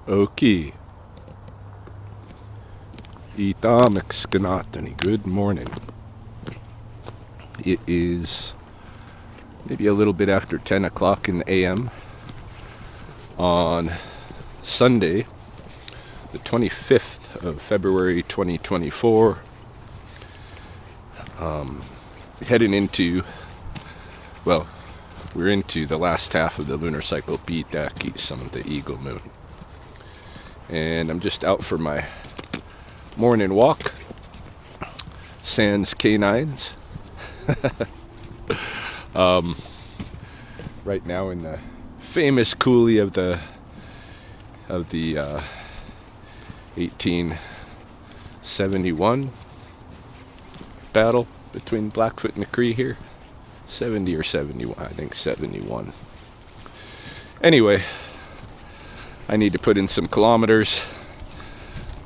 Okay. Itamexkanatani. Good morning. It is maybe a little bit after 10 o'clock in the AM on Sunday, the 25th of February 2024. Heading into, well, we're into the last half of the lunar cycle Pitaki, some of the eagle moon. And I'm just out for my morning walk, sans canines. Right now in the famous coulee of the 1871 battle between Blackfoot and Napi here. 70 or 71, I think 71. Anyway, I need to put in some kilometers.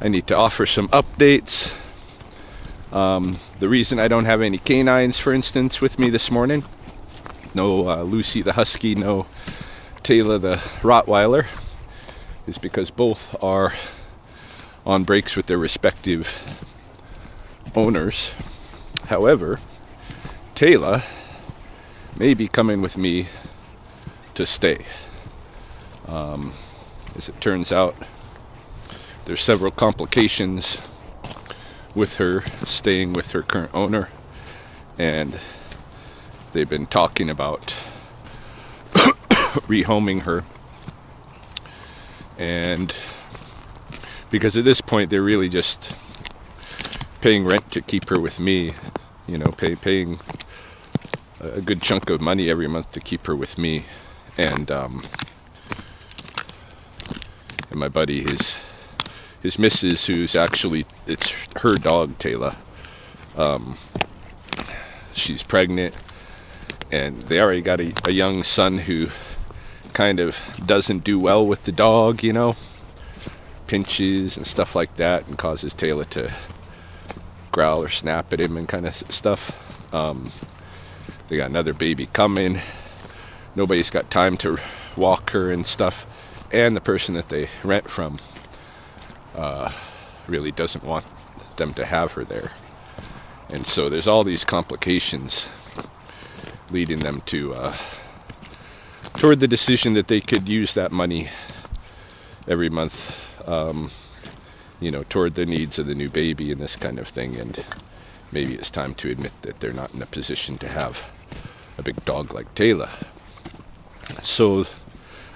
I need to offer some updates. The reason I don't have any canines, for instance, with me this morning, no Lucy the Husky, no Taylor the Rottweiler, is because both are on breaks with their respective owners. However, Taylor may be coming with me to stay. As it turns out, there's several complications with her staying with her current owner, and they've been talking about rehoming her. And because at this point they're really just paying rent to keep her with me, you know, paying a good chunk of money every month to keep her with me. And my buddy, his missus, who's actually, it's her dog, Taylor. She's pregnant, and they already got a young son who kind of doesn't do well with the dog, you know, pinches and stuff like that, and causes Taylor to growl or snap at him and kind of stuff. They got another baby coming. Nobody's got time to walk her and stuff, and the person that they rent from really doesn't want them to have her there. And so there's all these complications leading them to toward the decision that they could use that money every month, you know, toward the needs of the new baby and this kind of thing. And maybe it's time to admit that they're not in a position to have a big dog like Taylor. So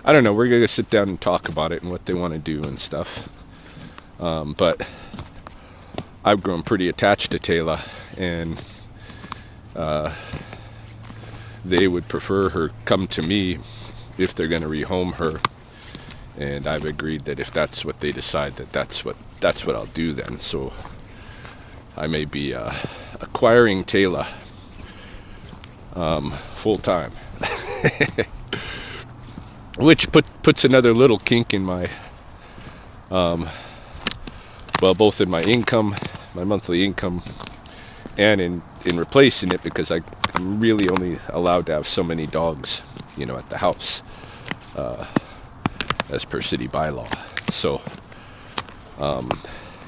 I don't know, we're gonna sit down and talk about it and what they want to do and stuff. But I've grown pretty attached to Taylor, and they would prefer her come to me if they're going to rehome her. And I've agreed that if that's what they decide, that's what I'll do then. So I may be acquiring Taylor full time, which puts another little kink in my both in my income, my monthly income, and in replacing it, because I'm really only allowed to have so many dogs, you know, at the house, as per city bylaw. So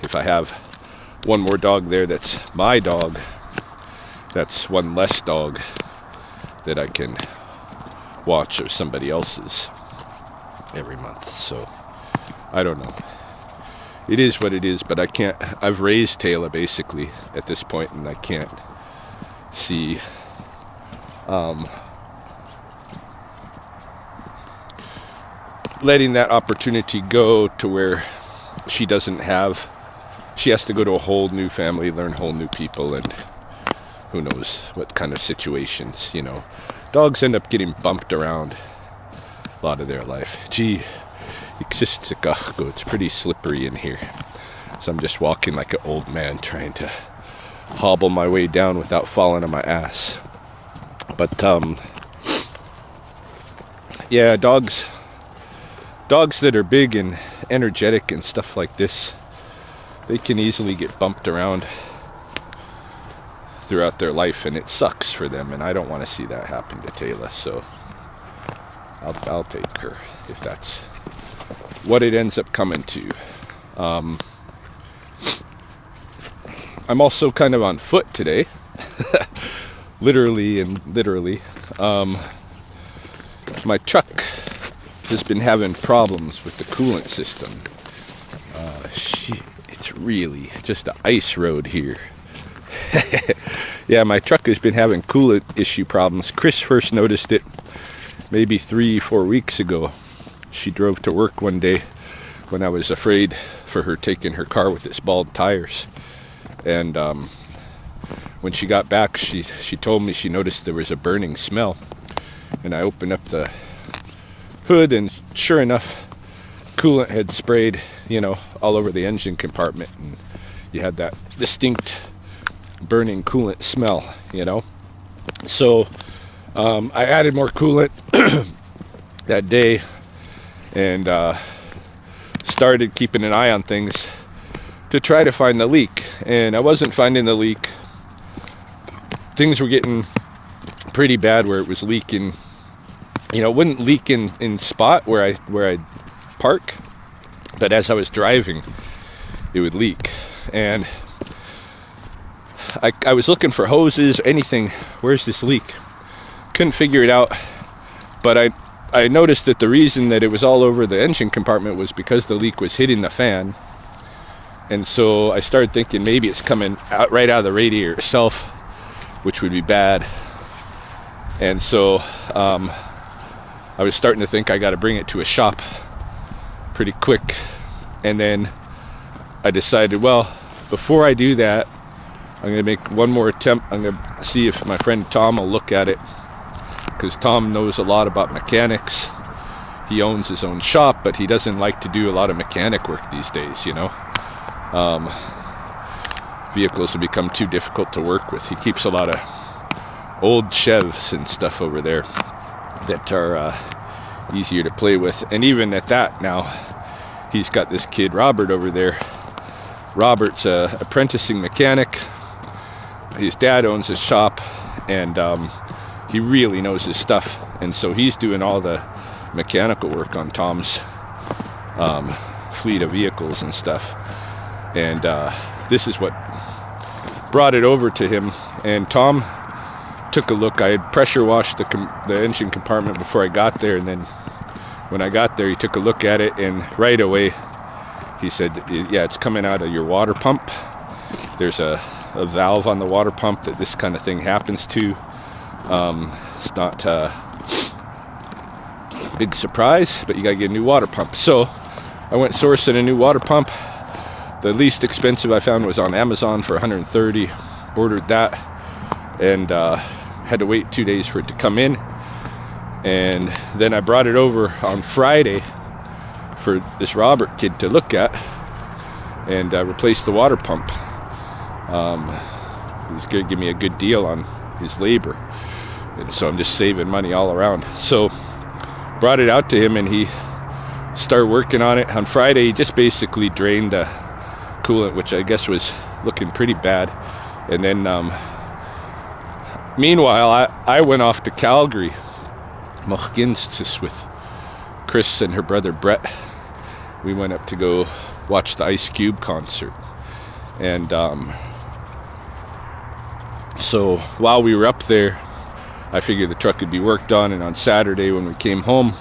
if I have one more dog there that's my dog, that's one less dog that I can watch of somebody else's every month. So I don't know. It is what it is, but I can't. I've raised Taylor basically at this point, and I can't see letting that opportunity go to where she has to go to a whole new family, learn whole new people, and who knows what kind of situations, you know. Dogs end up getting bumped around a lot of their life. Gee, it's pretty slippery in here. So I'm just walking like an old man, trying to hobble my way down without falling on my ass. But yeah, dogs that are big and energetic and stuff like this, they can easily get bumped around throughout their life, and it sucks for them, and I don't want to see that happen to Taylor. So I'll take her if that's what it ends up coming to. I'm also kind of on foot today. Literally. My truck has been having problems with the coolant system. It's really just an ice road here. Yeah, my truck has been having coolant issue problems. Chris first noticed it maybe 3-4 weeks ago. She drove to work one day when I was afraid for her taking her car with its bald tires. And when she got back, she told me she noticed there was a burning smell. And I opened up the hood, and sure enough, coolant had sprayed, all over the engine compartment, and you had that distinct burning coolant smell, So I added more coolant that day, and started keeping an eye on things to try to find the leak. And I wasn't finding the leak. Things were getting pretty bad where it was leaking. It wouldn't leak in spot where I park, but as I was driving, it would leak. And I was looking for hoses, anything. Where's this leak? Couldn't figure it out. But I noticed that the reason that it was all over the engine compartment was because the leak was hitting the fan. And so I started thinking maybe it's coming right out of the radiator itself, which would be bad. And so I was starting to think I got to bring it to a shop pretty quick. And then I decided, well, before I do that, I'm going to make one more attempt. I'm going to see if my friend Tom will look at it, because Tom knows a lot about mechanics. He owns his own shop, but he doesn't like to do a lot of mechanic work these days, Vehicles have become too difficult to work with. He keeps a lot of old Chevs and stuff over there that are easier to play with. And even at that now, he's got this kid, Robert, over there. Robert's a apprenticing mechanic. His dad owns his shop, and he really knows his stuff. And so he's doing all the mechanical work on Tom's fleet of vehicles and stuff. And this is what brought it over to him. And Tom took a look. I had pressure washed the engine compartment before I got there, and then when I got there, he took a look at it, and right away he said, yeah, it's coming out of your water pump. There's a valve on the water pump that this kind of thing happens to. It's not a big surprise, but you gotta get a new water pump. So I went sourcing a new water pump. The least expensive I found was on Amazon for $130. Ordered that, and had to wait 2 days for it to come in. And then I brought it over on Friday for this Robert kid to look at, and replace the water pump. He was going to give me a good deal on his labor, and so I'm just saving money all around. So brought it out to him, and he started working on it. On Friday, he just basically drained the coolant, which I guess was looking pretty bad. And then meanwhile, I went off to Calgary, Mohkinstis, with Chris and her brother Brett. We went up to go watch the Ice Cube concert. And so while we were up there, I figured the truck could be worked on, and on Saturday when we came home,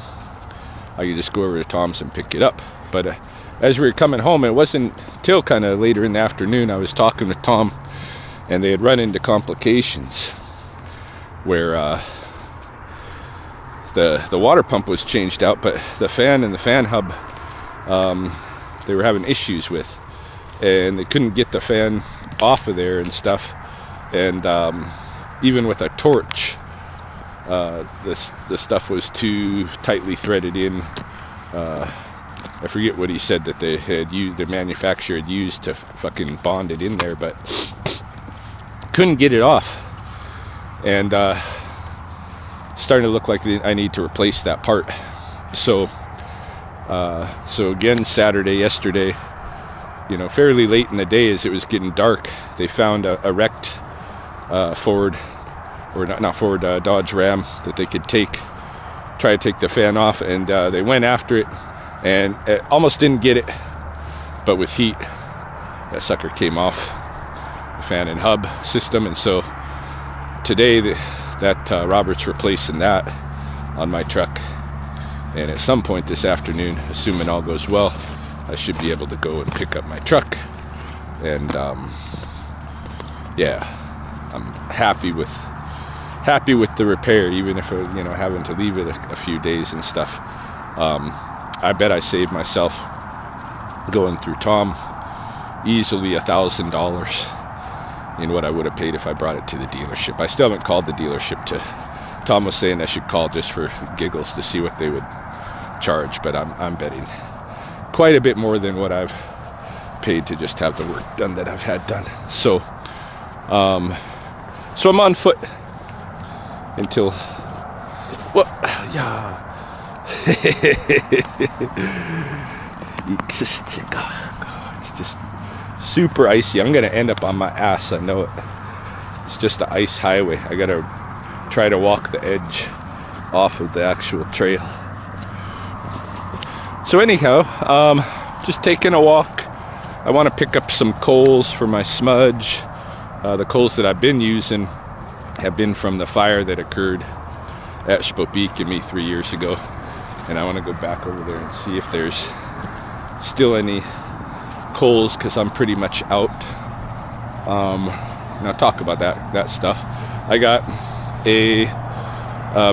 I could just go over to Tom's and pick it up. But as we were coming home, it wasn't till kind of later in the afternoon, I was talking with Tom, and they had run into complications where the water pump was changed out, but the fan and the fan hub, they were having issues with, and they couldn't get the fan off of there and stuff. And even with a torch, the stuff was too tightly threaded in. I forget what he said that they had used, the manufacturer had used to fucking bond it in there, but couldn't get it off. And starting to look like I need to replace that part. So again, yesterday, fairly late in the day as it was getting dark, they found a wrecked Ford, or not Ford, Dodge Ram that they could try to take the fan off, and they went after it, and it almost didn't get it, but with heat, that sucker came off the fan and hub system. And so today that Robert's replacing that on my truck, and at some point this afternoon, assuming all goes well, I should be able to go and pick up my truck. And yeah, I'm happy with the repair, even if having to leave it a few days and stuff. I bet I saved myself going through Tom easily $1,000 in what I would have paid if I brought it to the dealership. I still haven't called the dealership. Tom was saying I should call just for giggles to see what they would charge, but I'm betting quite a bit more than what I've paid to just have the work done that I've had done. So I'm on foot until, well, yeah. It's just super icy. I'm gonna end up on my ass, I know it. It's just an ice highway. I gotta try to walk the edge off of the actual trail. So anyhow, just taking a walk. I want to pick up some coals for my smudge. The coals that I've been using have been from the fire that occurred at Spopikimi 3 years ago, and I want to go back over there and see if there's still any coals, because I'm pretty much out. Now talk about that stuff. I got a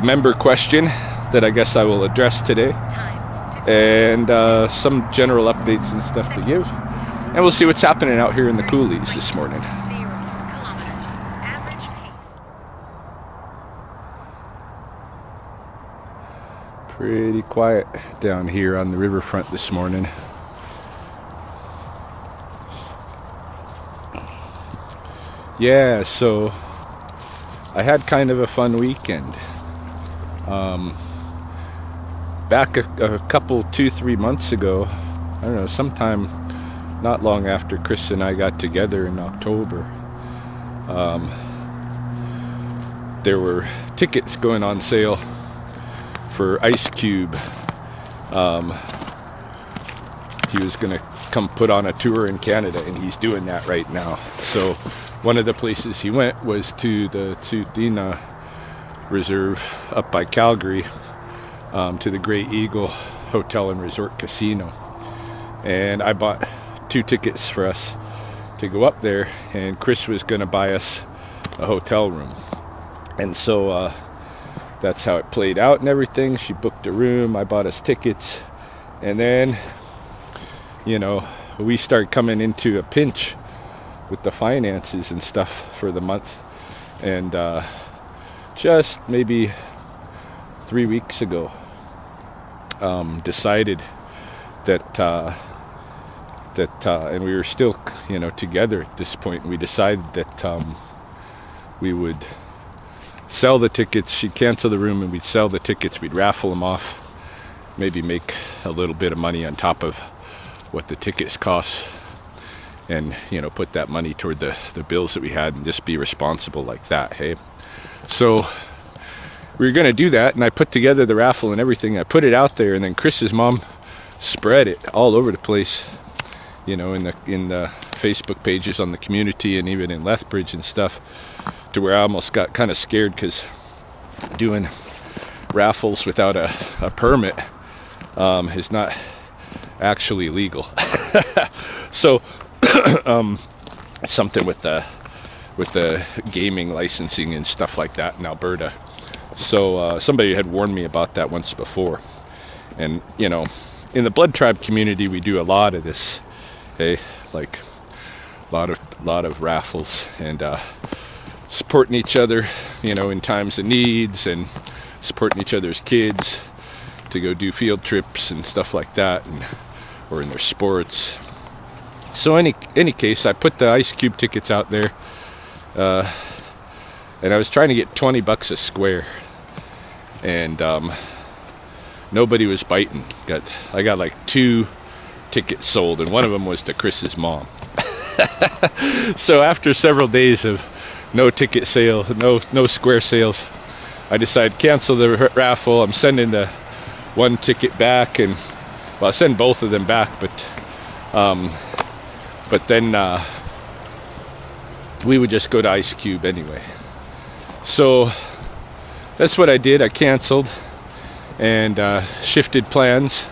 member question that I guess I will address today, and some general updates and stuff to give, and we'll see what's happening out here in the coulees this morning. Pretty quiet down here on the riverfront this morning. Yeah, so I had kind of a fun weekend. Back a couple, 2-3 months ago, I don't know, sometime not long after Chris and I got together in October, there were tickets going on sale for Ice Cube. He was gonna come put on a tour in Canada, and he's doing that right now. So one of the places he went was to the Tsutina Reserve up by Calgary, to the Grey Eagle Hotel and Resort Casino. And I bought 2 tickets for us to go up there, and Chris was going to buy us a hotel room. And so that's how it played out and everything. She booked a room, I bought us tickets, and then, we started coming into a pinch with the finances and stuff for the month. And just maybe 3 weeks ago, decided that and we were still together at this point, and we decided that we would sell the tickets. She'd cancel the room and we'd sell the tickets. We'd raffle them off, maybe make a little bit of money on top of what the tickets cost, and put that money toward the bills that we had, and just be responsible like that. Hey, so we were going to do that, and I put together the raffle and everything. I put it out there, and then Chris's mom spread it all over the place, in the Facebook pages on the community, and even in Lethbridge and stuff, to where I almost got kind of scared, because doing raffles without a permit is not actually legal. So something with the gaming licensing and stuff like that in Alberta. So somebody had warned me about that once before. And in the Blood Tribe community, we do a lot of this, like a lot of raffles, and supporting each other, in times of needs, and supporting each other's kids to go do field trips and stuff like that, or in their sports. So any case, I put the Ice Cube tickets out there, and I was trying to get $20 a square, and nobody was biting. I got like 2 tickets sold, and one of them was to Chris's mom. So after several days of no ticket sale, no square sales, I decided cancel the raffle. I'm sending the 1 ticket back, and Well, I send both of them back, but then we would just go to Ice Cube anyway. So that's what I did. I canceled and shifted plans.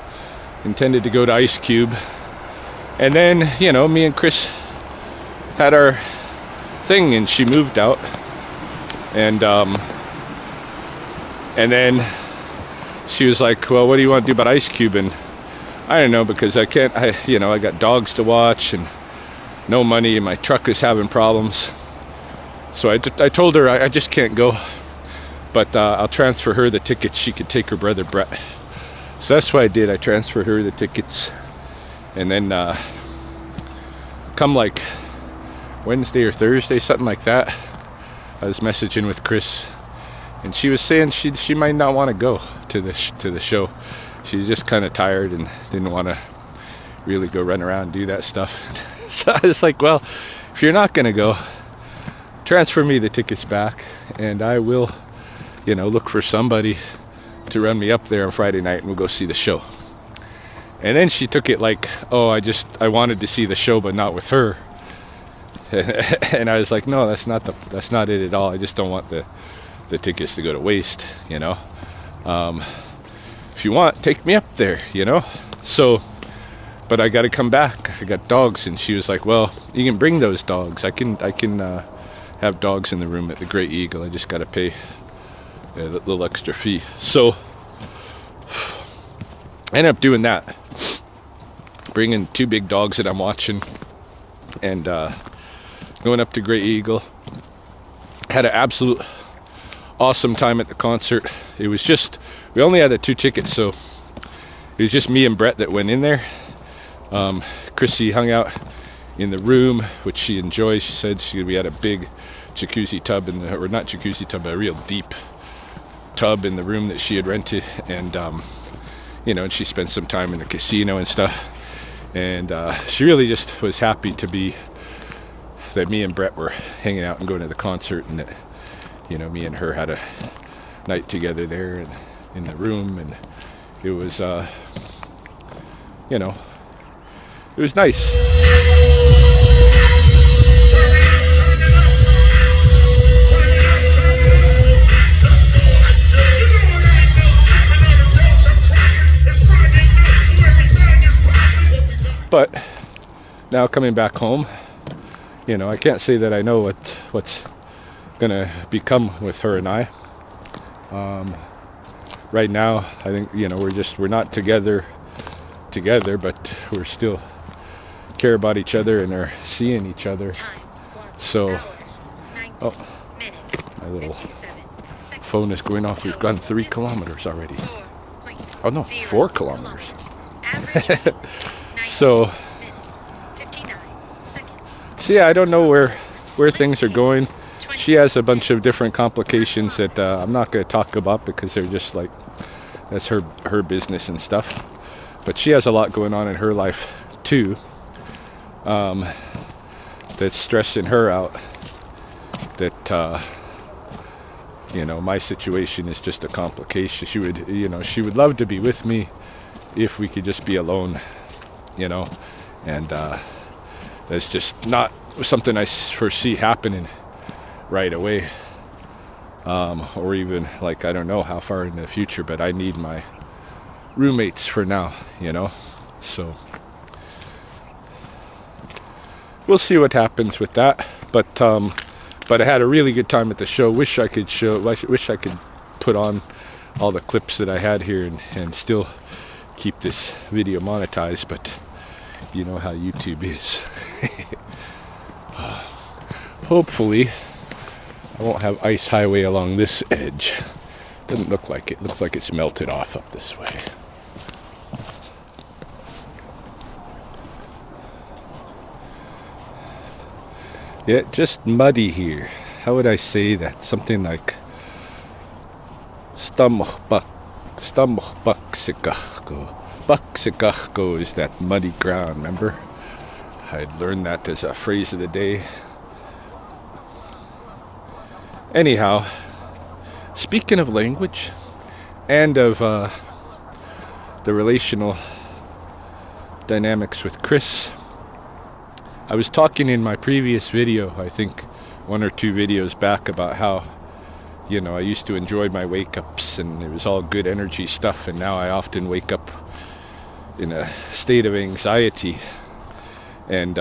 Intended to go to Ice Cube, and then, you know, me and Chris had our thing, and she moved out, and then she was like, well, what do you want to do about Ice Cube? And I don't know, because I got dogs to watch and no money, and my truck is having problems. So I told her I just can't go, but I'll transfer her the tickets. She could take her brother Brett. So that's what I did. I transferred her the tickets, and then come like Wednesday or Thursday, something like that, I was messaging with Chris, and she was saying she might not want to go to the show. She's just kind of tired and didn't want to really go run around and do that stuff. So I was like, well, if you're not going to go, transfer me the tickets back, and I will, you know, look for somebody to run me up there on Friday night, and we'll go see the show. And then she took it like, oh, I wanted to see the show, but not with her. And I was like, no, that's not it at all. I just don't want the tickets to go to waste, you know. If you want, take me up there, you know. So, but I got to come back. I got dogs, and she was like, well, you can bring those dogs. I can have dogs in the room at the Great Eagle. I just got to pay a little extra fee. So I ended up doing that, bringing 2 big dogs that I'm watching, and going up to Great Eagle. Had an absolute awesome time at the concert. It was just, we only had the 2 tickets, so it was just me and Brett that went in there. Chrissy hung out in the room, which she enjoys. She said we had a big jacuzzi tub or not jacuzzi tub, but a real deep tub in the room that she had rented, and you know, and she spent some time in the casino and stuff, and she really just was happy to be that me and Brett were hanging out and going to the concert, and that, you know, me and her had a night together there and in the room, and it was you know, it was nice. But now coming back home, you know, I can't say that I know what's gonna become with her and I. Right now, I think, you know, we're not together, but we're still care about each other and are seeing each other. So, oh, my little phone is going off. We've gone 3 kilometers already. Oh no, 4 kilometers. So yeah, I don't know where things are going. She has a bunch of different complications that I'm not going to talk about, because they're just like, that's her business and stuff. But she has a lot going on in her life too, that's stressing her out. That you know, my situation is just a complication. She would love to be with me if we could just be alone, you know, and that's just not something I foresee happening right away, or even, like, I don't know how far in the future, but I need my roommates for now, you know. So we'll see what happens with that, but I had a really good time at the show. Wish I could put on all the clips that I had here and still keep this video monetized, but you know how YouTube is. Hopefully I won't have ice highway along this edge. Doesn't look like it. Looks like it's melted off up this way. Yeah, just muddy here. How would I say that? Something like Bucksikachko is that muddy ground, remember? I'd learned that as a phrase of the day. Anyhow, speaking of language and of the relational dynamics with Chris. I was talking in my previous video, I think 1 or 2 videos back, about how, you know, I used to enjoy my wake-ups and it was all good energy stuff, and now I often wake up in a state of anxiety. And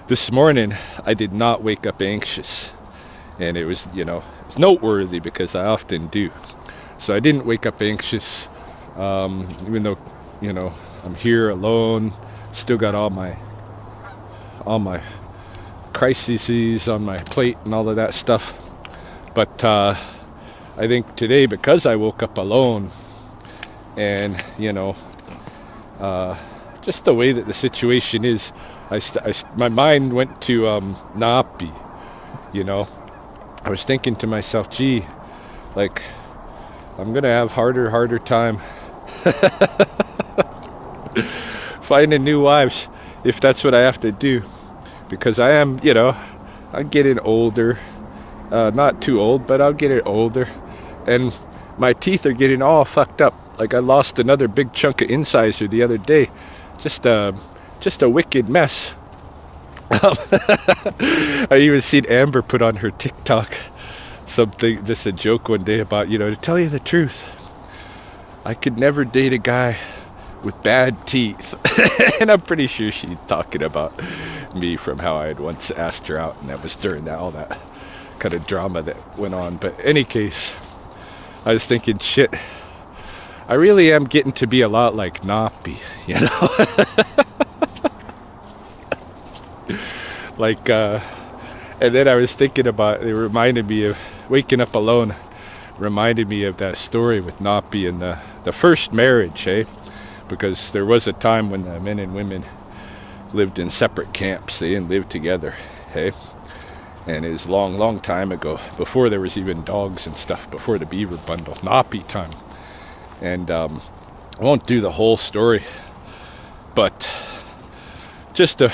this morning I did not wake up anxious, and it was, you know, it's noteworthy because I often do. So I didn't wake up anxious, even though, you know, I'm here alone, still got all my crises on my plate and all of that stuff. But I think today, because I woke up alone, and, you know, just the way that the situation is, my mind went to Napi, you know. I was thinking to myself, gee, like, I'm gonna have harder time finding new wives if that's what I have to do, because I am, you know, I'm getting older, not too old, but I'll get it older, and my teeth are getting all fucked up. Like, I lost another big chunk of incisor the other day. Just a wicked mess. I even seen Amber put on her TikTok something, just a joke one day about, you know, to tell you the truth, I could never date a guy with bad teeth. And I'm pretty sure she's talking about me from how I had once asked her out, and that was during all that kind of drama that went on. But any case, I was thinking, shit, I really am getting to be a lot like Napi, you know? Like, and then I was thinking about, it reminded me of waking up alone, reminded me of that story with Napi and the first marriage, eh? Because there was a time when the men and women lived in separate camps. They didn't live together, hey? And it was a long time ago, before there was even dogs and stuff, before the beaver bundle, Napi time. And I won't do the whole story, but just to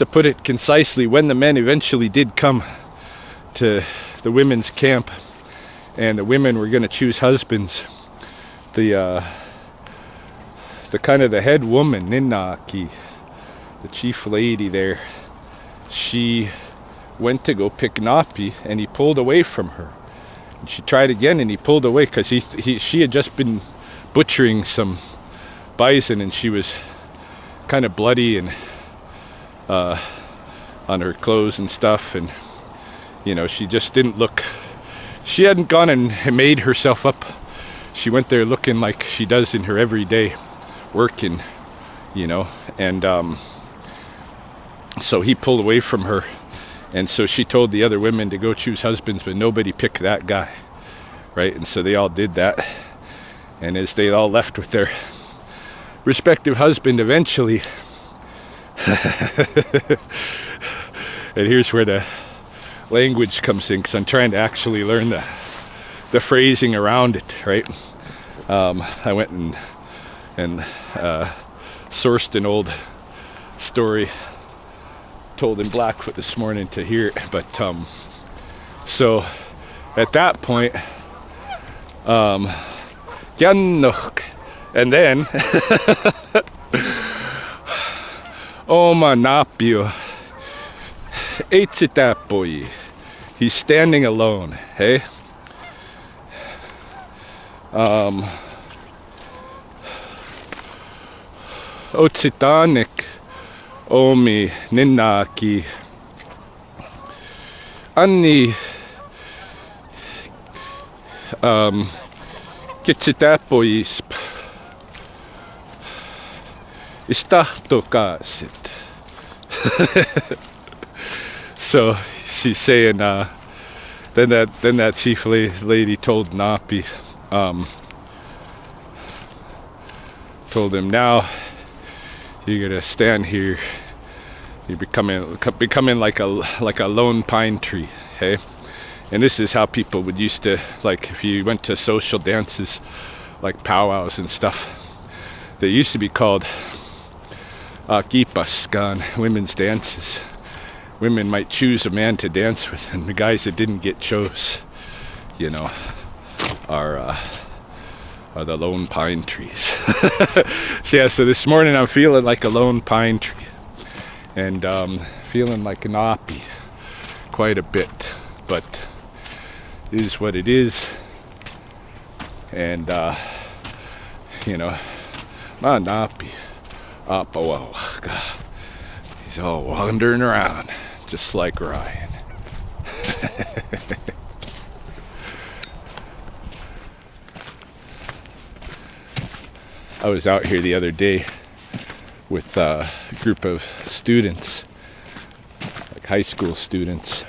put it concisely, when the men eventually did come to the women's camp and the women were going to choose husbands, the kind of the head woman, Ninaki, the chief lady there, she went to go pick Napi, and he pulled away from her. And she tried again, and he pulled away, because she had just been butchering some bison, and she was kind of bloody and on her clothes and stuff, and, you know, she just didn't look, she hadn't gone and made herself up. She went there looking like she does in her everyday working, you know, and so he pulled away from her, and so she told the other women to go choose husbands, but nobody picked that guy, right? And so they all did that, and as they all left with their respective husband eventually, and here's where the language comes in, because I'm trying to actually learn the phrasing around it, right? I went and sourced an old story told in Blackfoot this morning to hear it, but so at that point, and then Oma Napio Eitzitapoi. He's standing alone, hey? Otsitanik Omi Ninaki Anni Kitsitapois Istahtokasit. So she's saying, then that chief lady told Napi, told him, now you're gonna stand here. You're becoming like a lone pine tree, hey? And this is how people would used to, like, if you went to social dances, like powwows and stuff, they used to be called Kipaskan, women's dances. Women might choose a man to dance with, and the guys that didn't get chose, you know, are are the lone pine trees. So yeah, so this morning I'm feeling like a lone pine tree, and feeling like a Napi quite a bit, but it is what it is. And you know, my Napi up, oh God, he's all wandering around just like Ryan. I was out here the other day with a group of students, like high school students,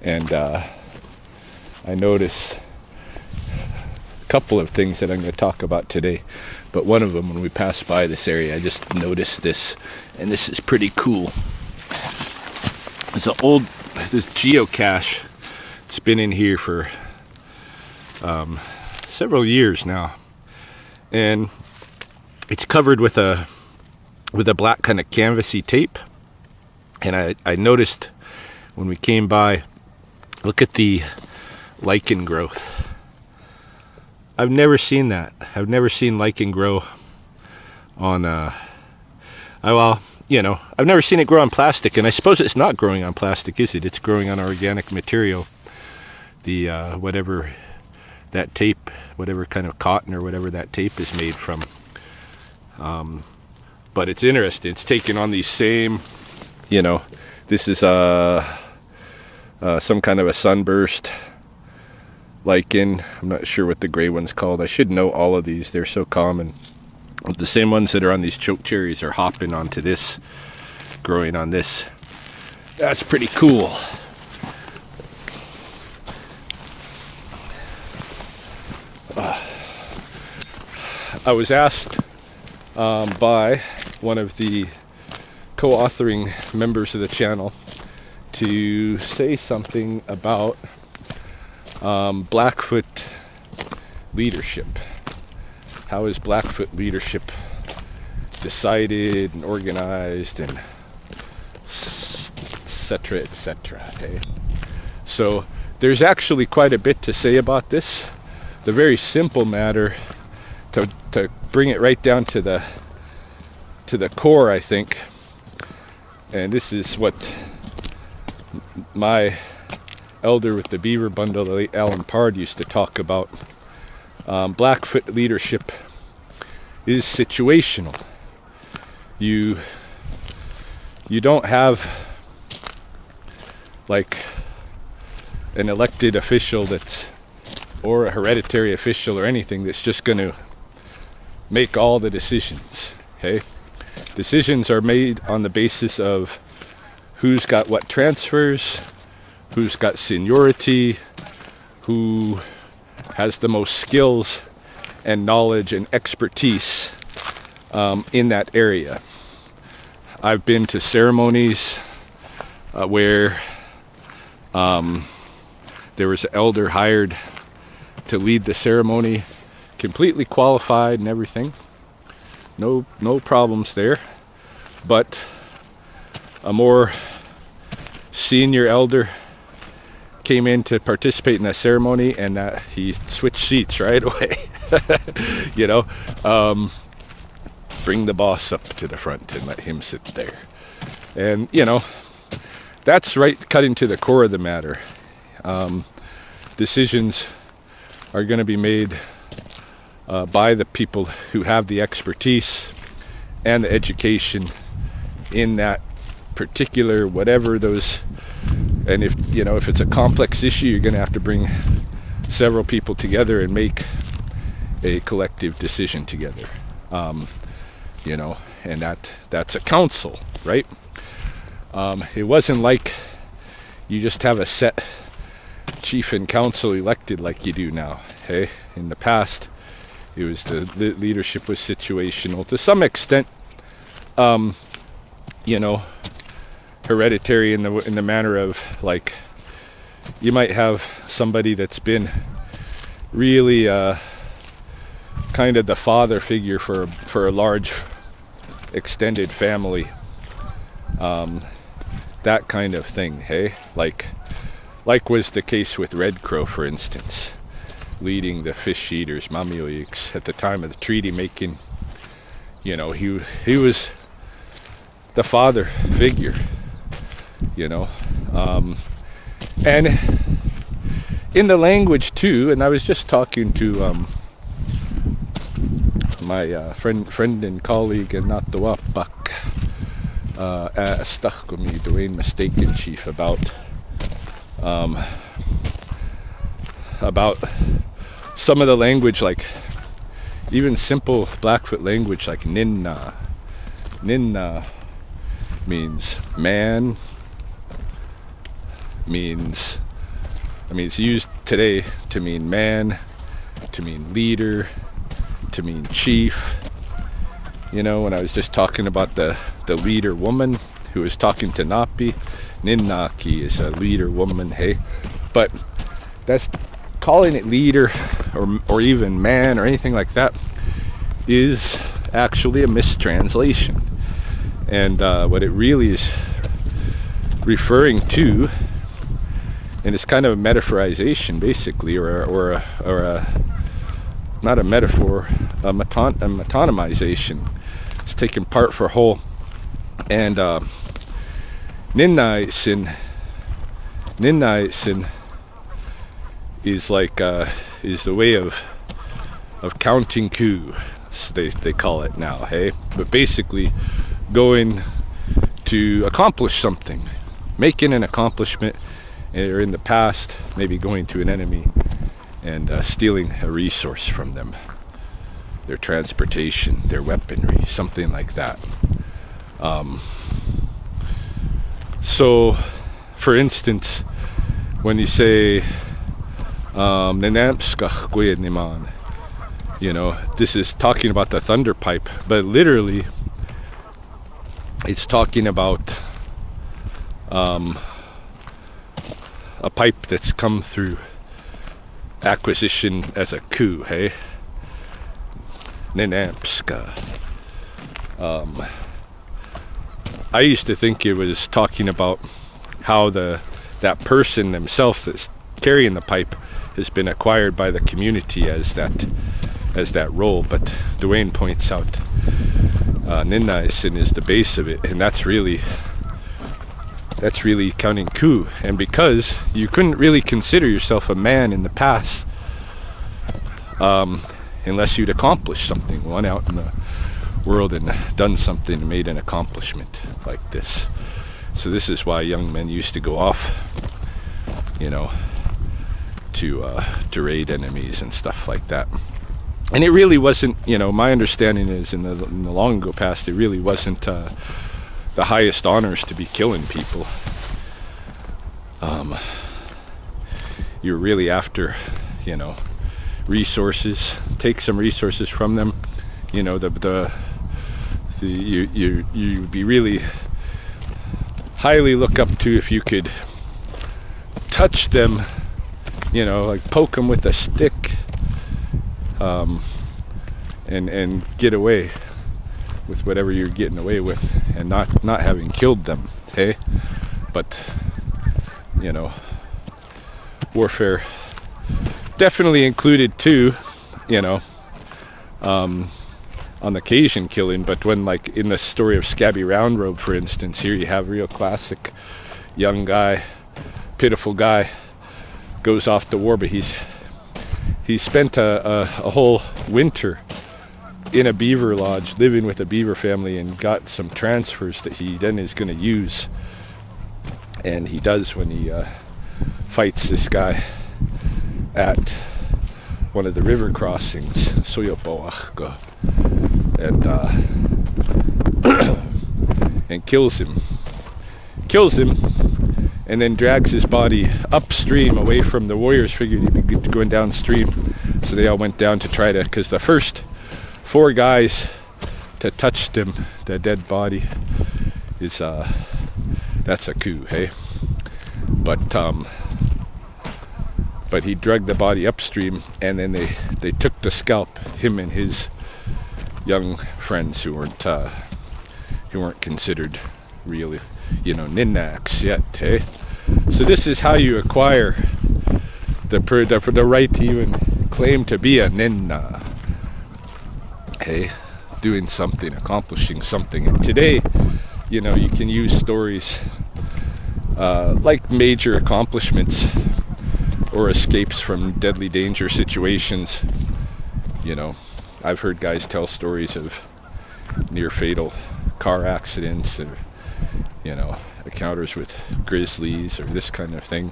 and I noticed a couple of things that I'm going to talk about today. But one of them, when we passed by this area, I just noticed this, and this is pretty cool. It's this geocache. It's been in here for several years now, and it's covered with a black kind of canvasy tape. And I noticed when we came by, look at the lichen growth. I've never seen that. I've never seen lichen grow on I've never seen it grow on plastic, and I suppose it's not growing on plastic, is it? It's growing on organic material. The whatever that tape, whatever kind of cotton or whatever that tape is made from. But it's interesting. It's taken on these same, this is some kind of a sunburst lichen. I'm not sure what the gray one's called. I should know all of these. They're so common. The same ones that are on these choke cherries are hopping onto this, growing on this. That's pretty cool. I was asked by one of the co-authoring members of the channel to say something about Blackfoot leadership. How is Blackfoot leadership decided and organized, and etc., etc. Hey? So there's actually quite a bit to say about this. The very simple matter, to bring it right down to the core, I think, and this is what my elder with the beaver bundle, the late Alan Pard, used to talk about. Blackfoot leadership is situational. You don't have like an elected official or a hereditary official or anything that's just going to make all the decisions. Okay? Decisions are made on the basis of who's got what transfers, who's got seniority, who has the most skills and knowledge and expertise in that area. I've been to ceremonies where there was an elder hired to lead the ceremony, completely qualified and everything. No problems there. But a more senior elder came in to participate in that ceremony, and he switched seats right away. Bring the boss up to the front and let him sit there. And that's right, cutting to the core of the matter. Decisions are going to be made by the people who have the expertise and the education in that particular whatever those. And if it's a complex issue, you're going to have to bring several people together and make a collective decision together. And that's a council, right? It wasn't like you just have a set chief and council elected like you do now. Hey, in the past, it was the leadership was situational to some extent. Hereditary in the manner of, like, you might have somebody that's been really kind of the father figure for a large extended family, that kind of thing. Hey, like was the case with Red Crow, for instance. leading the fish eaters, Mamioiks, at the time of the treaty making. You know, he was the father figure, you know. And in the language too, and I was just talking to my friend and colleague and not the Wapak, Stachkomi, Dwayne Mistaken Chief, about some of the language, like even simple Blackfoot language like Ninna. Ninna means man, means, I mean, it's used today to mean man, to mean leader, to mean chief. You know, when I was just talking about the leader woman who was talking to Napi, Ninnaki is a leader woman, hey? But that's, calling it leader or even man or anything like that is actually a mistranslation. And what it really is referring to, and it's kind of a metaphorization basically, or a not a metaphor, a metonymization. It's taken part for whole. And Ninnaisin is like is the way of counting coup, they call it now, hey? But basically going to accomplish something, making an accomplishment, or in the past maybe going to an enemy and stealing a resource from them, their transportation, their weaponry, something like that. So for instance, when you say you know, this is talking about the thunder pipe, but literally it's talking about a pipe that's come through acquisition as a coup, hey? Nenamska. I used to think it was talking about how that person themselves that's carrying the pipe has been acquired by the community as that role, but Dwayne points out Ninnaisin is the base of it, and that's really counting coup. And because you couldn't really consider yourself a man in the past unless you'd accomplished something, gone out in the world and done something and made an accomplishment like this. So this is why young men used to go off, you know, to raid enemies and stuff like that. And it really wasn't, you know, my understanding is in the long ago past, it really wasn't the highest honors to be killing people. You're really after, you know, resources, take some resources from them, you know, you'd be really highly look up to if you could touch them, you know, like poke them with a stick, and get away with whatever you're getting away with, and not having killed them, hey? But, you know, warfare definitely included too, you know, on occasion killing. But when, like in the story of Scabby Round, for instance, here you have real classic young guy, pitiful guy, goes off to war, but he spent a whole winter in a beaver lodge, living with a beaver family, and got some transfers that he then is going to use. And he does when he fights this guy at one of the river crossings, Soyopoachka, and kills him, and then drags his body upstream away from the warriors. Figured he'd be going downstream, so they all went down to try to, because the first 4 guys to touch them, the dead body, is that's a coup, hey? But he dragged the body upstream, and then they took the scalp, him and his young friends who weren't considered really, you know, Ninnaks yet, hey? So this is how you acquire the right to even claim to be a ninna. Hey, doing something, accomplishing something. And today, you know, you can use stories like major accomplishments or escapes from deadly danger situations. You know, I've heard guys tell stories of near fatal car accidents, or, you know, encounters with grizzlies or this kind of thing.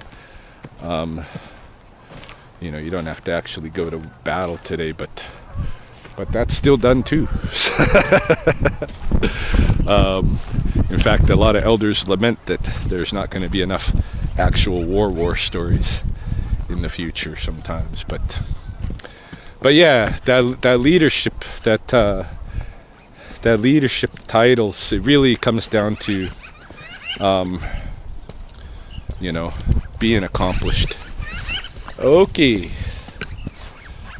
You know, you don't have to actually go to battle today, but that's still done too. In fact, a lot of elders lament that there's not going to be enough actual war stories in the future sometimes. But yeah, that leadership, that leadership titles, it really comes down to you know, being accomplished. Okay.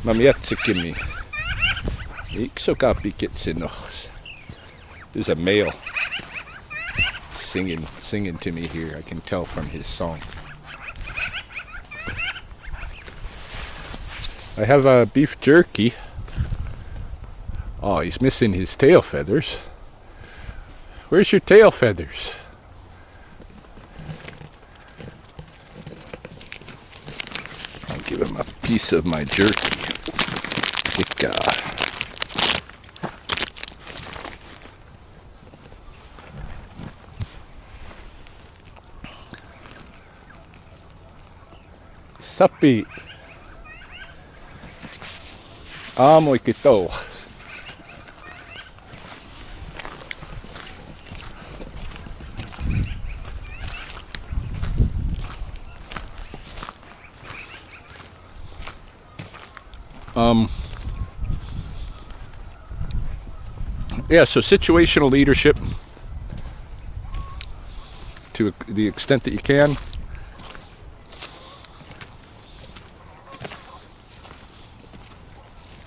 Mamiatsikimi. There's a male singing to me here. I can tell from his song. I have beef jerky. Oh, he's missing his tail feathers. Where's your tail feathers? I'll give him a piece of my jerky. Sapi. Amo ikito. Yeah, so situational leadership, to the extent that you can.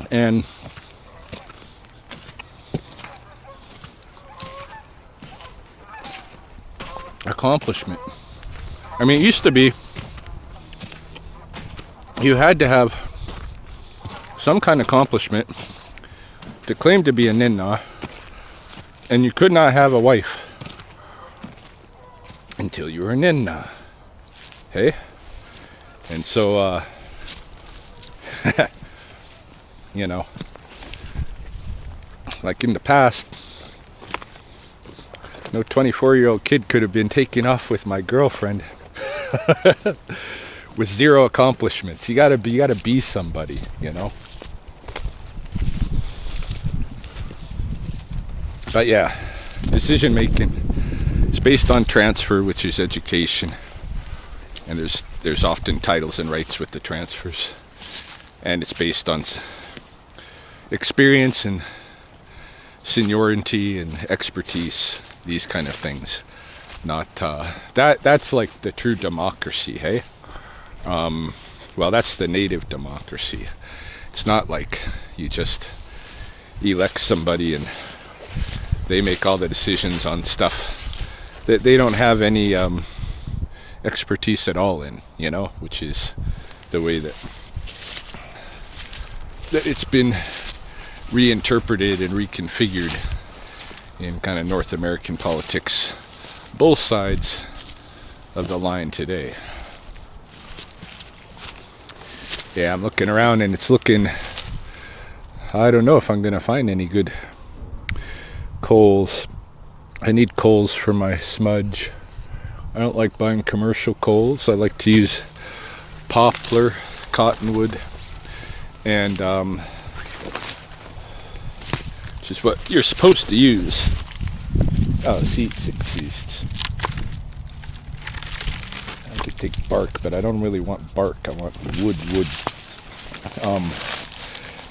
And accomplishment. I mean, it used to be you had to have some kind of accomplishment to claim to be a ninna, and you could not have a wife until you were a ninna. Hey? And so, you know, like in the past, no 24-year-old kid could have been taken off with my girlfriend with zero accomplishments. You gotta be somebody, you know. But yeah, decision making is based on transfer, which is education, and there's often titles and rights with the transfers, and it's based on experience and seniority and expertise, these kind of things. Not that's like the true democracy, hey? Well, that's the native democracy. It's not like you just elect somebody and they make all the decisions on stuff that they don't have any expertise at all in, you know, which is the way that it's been reinterpreted and reconfigured in kind of North American politics, both sides of the line today. Yeah, I'm looking around and it's looking, I don't know if I'm gonna find any good coals. I need coals for my smudge. I don't like buying commercial coals. I like to use poplar, cottonwood, and which is what you're supposed to use. Oh, seats exist. I could take bark, but I don't really want bark. I want wood.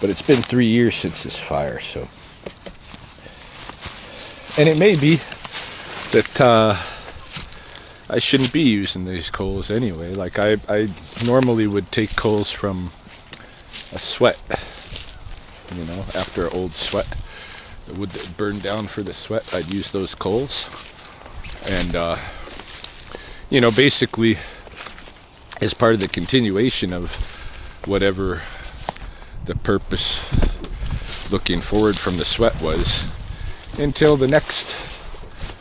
But it's been 3 years since this fire, so. And it may be that I shouldn't be using these coals anyway. Like I normally would take coals from a sweat, you know, after an old sweat, the wood that burned down for the sweat, I'd use those coals. And, you know, basically as part of the continuation of whatever the purpose looking forward from the sweat was until the next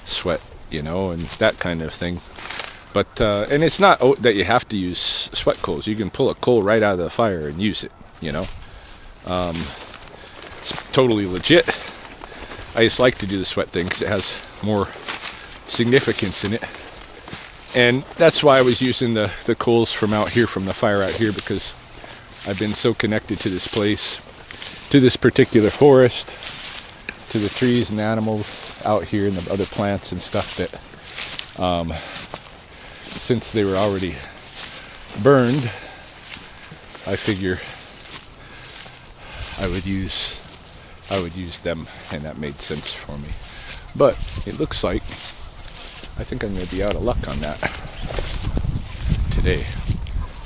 sweat, and that kind of thing. But and it's not that you have to use sweat coals. You can pull a coal right out of the fire and use it. It's totally legit. I just like to do the sweat thing because it has more significance in it. And that's why I was using the coals from out here, from the fire out here, because I've been so connected to this place, to this particular forest, to the trees and animals out here and the other plants and stuff that since they were already burned, I figure I would use them, and that made sense for me. But it looks like I think I'm going to be out of luck on that today.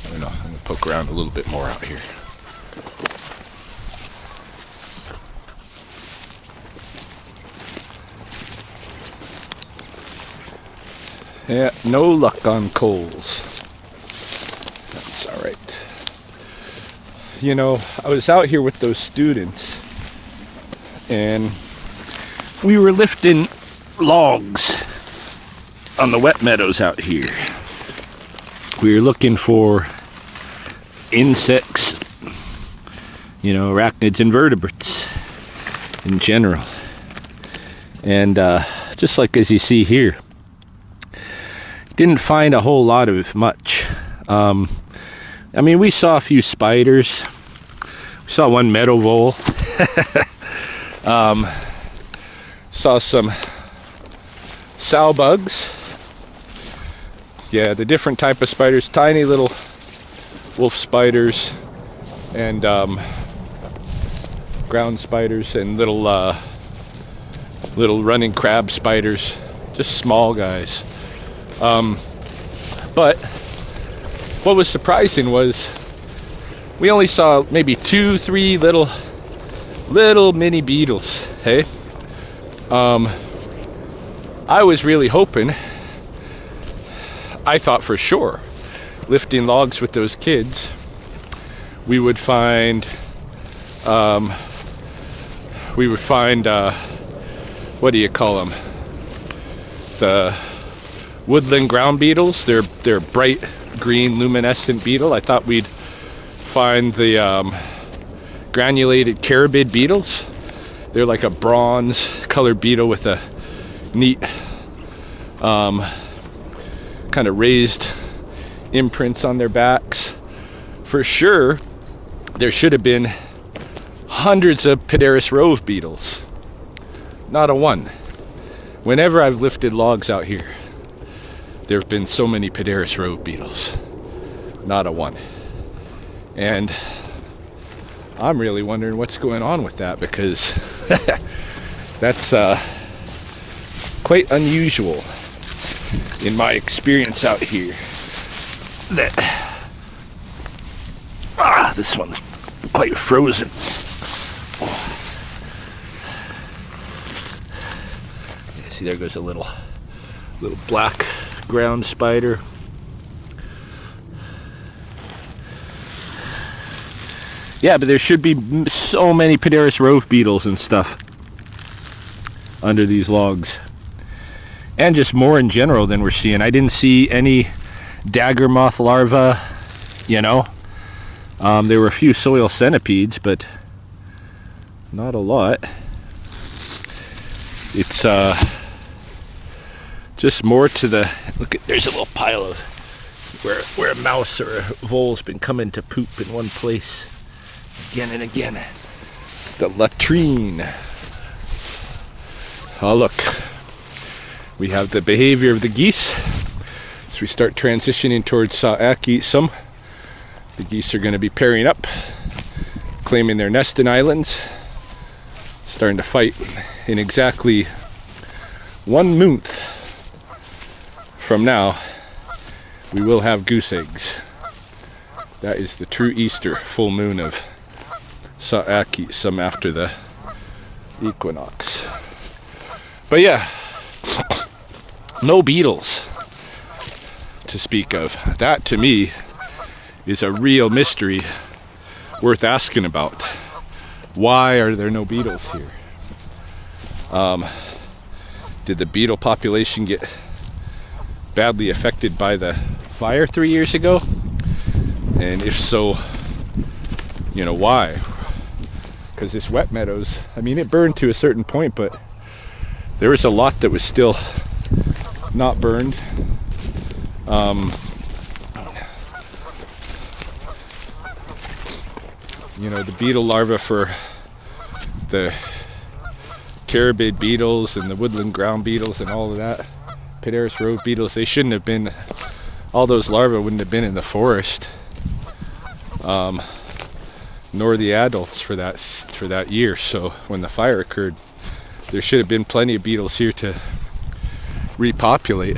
I don't know. I'm going to poke around a little bit more out here. Yeah, no luck on coals. That's all right. I was out here with those students, and we were lifting logs on the wet meadows out here. We were looking for insects, arachnids and vertebrates in general. And just like as you see here, didn't find a whole lot of much. We saw a few spiders. We saw one meadow vole. Saw some sow bugs. Yeah, the different type of spiders, tiny little wolf spiders, and ground spiders, and little running crab spiders, just small guys. But what was surprising was we only saw maybe 2-3 little mini beetles. Hey, I was really hoping, I thought for sure, lifting logs with those kids, we would find what do you call them? The woodland ground beetles. They're bright green luminescent beetle. I thought we'd find the granulated carabid beetles. They're like a bronze colored beetle with a neat kind of raised imprints on their backs. For sure, there should have been hundreds of Pederis Rove beetles. Not a one. Whenever I've lifted logs out here, there have been so many Pederis Rove beetles. Not a one. And I'm really wondering what's going on with that, because that's quite unusual in my experience out here. This one's quite frozen. Yeah, see, there goes a little black ground spider. Yeah, but there should be so many Pederis Rove beetles and stuff under these logs. And just more in general than we're seeing. I didn't see any dagger moth larvae, there were a few soil centipedes, but not a lot. It's just more to the, there's a little pile of where a mouse or a vole's been coming to poop in one place again and again. The latrine. Oh, look. We have the behavior of the geese. As we start transitioning towards some, the geese are going to be pairing up, claiming their nest in islands, starting to fight. In exactly 1 month from now, we will have goose eggs. That is the true Easter full moon of Sa'aki, some after the equinox. But yeah, no beetles to speak of. That to me is a real mystery worth asking about. Why are there no beetles here? Did the beetle population get badly affected by the fire 3 years ago? And if so, you know, why? Because this wet meadows, I mean, it burned to a certain point, but there was a lot that was still not burned. You know, the beetle larvae for the carabid beetles and the woodland ground beetles and all of that, Pteris Rove beetles, they shouldn't have been, all those larvae wouldn't have been in the forest, nor the adults for that year. So when the fire occurred, there should have been plenty of beetles here to repopulate.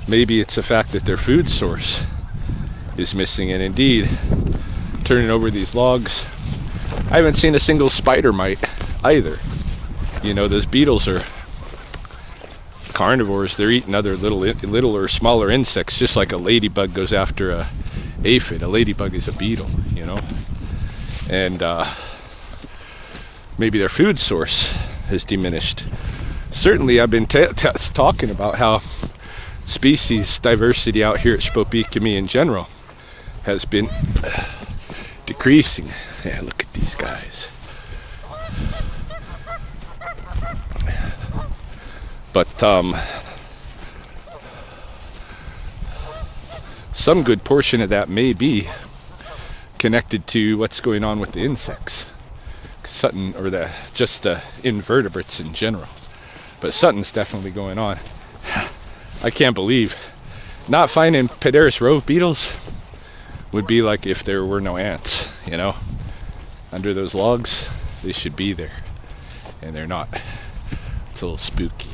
Maybe it's the fact that their food source is missing, and indeed, turning over these logs, I haven't seen a single spider mite either. You know, those beetles are carnivores. They're eating other little or smaller insects, just like a ladybug goes after a aphid. A ladybug is a beetle, you know. And maybe their food source has diminished. Certainly, I've been talking about how species diversity out here at Spopikami in general has been decreasing. Yeah, look at these guys. But some good portion of that may be connected to what's going on with the insects, something, or just the invertebrates in general. But something's definitely going on. I can't believe not finding Pteris Rove beetles would be like if there were no ants, you know, under those logs. They should be there, and they're not. It's a little spooky.